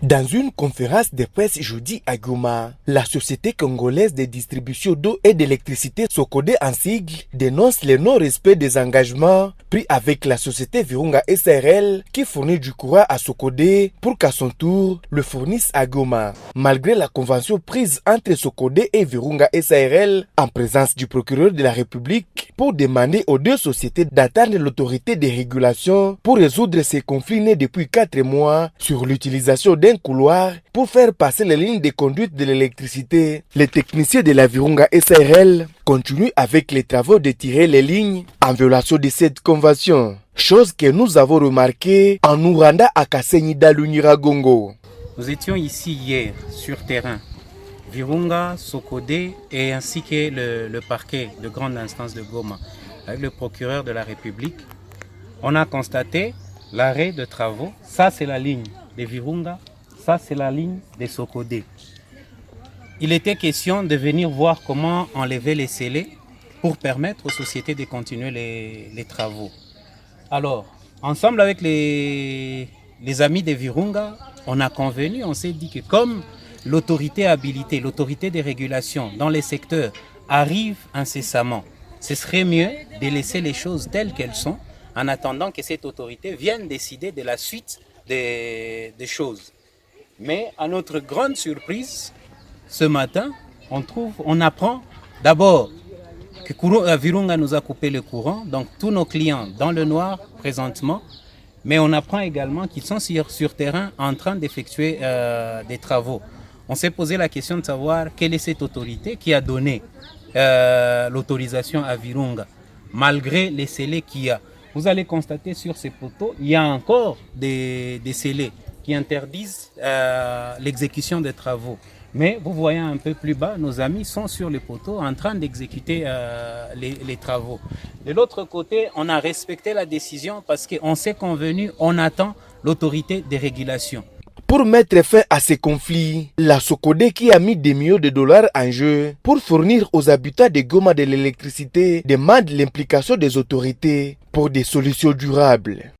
Dans une conférence de presse jeudi à Goma, la société congolaise de distribution d'eau et d'électricité Socodé en sigle dénonce le non-respect des engagements pris avec la société Virunga SARL qui fournit du courant à Socodé pour qu'à son tour le fournisse à Goma. Malgré la convention prise entre Socodé et Virunga SARL en présence du procureur de la République pour demander aux deux sociétés d'attendre l'autorité de régulation pour résoudre ces conflits nés depuis 4 mois sur l'utilisation d'un couloir pour faire passer les lignes de conduite de l'électricité. Les techniciens de la Virunga SARL continuent avec les travaux de tirer les lignes en violation de cette convention. Chose que nous avons remarqué en nous rendant à Kasenyi Daluniragongo. Nous étions ici hier sur terrain, Virunga, Socodé et ainsi que le parquet de grande instance de Goma avec le procureur de la République. On a constaté l'arrêt de travaux. Ça c'est la ligne de Virunga, ça c'est la ligne de Socodé. Il était question de venir voir comment enlever les scellés pour permettre aux sociétés de continuer les travaux. Alors, ensemble avec les amis de Virunga, on a convenu, on s'est dit que comme l'autorité habilitée, l'autorité de régulation dans les secteurs arrive incessamment, ce serait mieux de laisser les choses telles qu'elles sont en attendant que cette autorité vienne décider de la suite des choses. Mais à notre grande surprise, ce matin, on apprend d'abord que Virunga nous a coupé le courant, donc tous nos clients dans le noir présentement, mais on apprend également qu'ils sont sur terrain en train d'effectuer des travaux. On s'est posé la question de savoir quelle est cette autorité qui a donné l'autorisation à Virunga, malgré les scellés qu'il y a. Vous allez constater sur ces poteaux, il y a encore des scellés qui interdisent l'exécution des travaux. Mais vous voyez un peu plus bas, nos amis sont sur les poteaux en train d'exécuter les travaux. De l'autre côté, on a respecté la décision parce qu'on s'est convenu, on attend l'autorité de régulation. Pour mettre fin à ces conflits, la Socodé qui a mis des millions de dollars en jeu pour fournir aux habitants de Goma de l'électricité demande l'implication des autorités pour des solutions durables.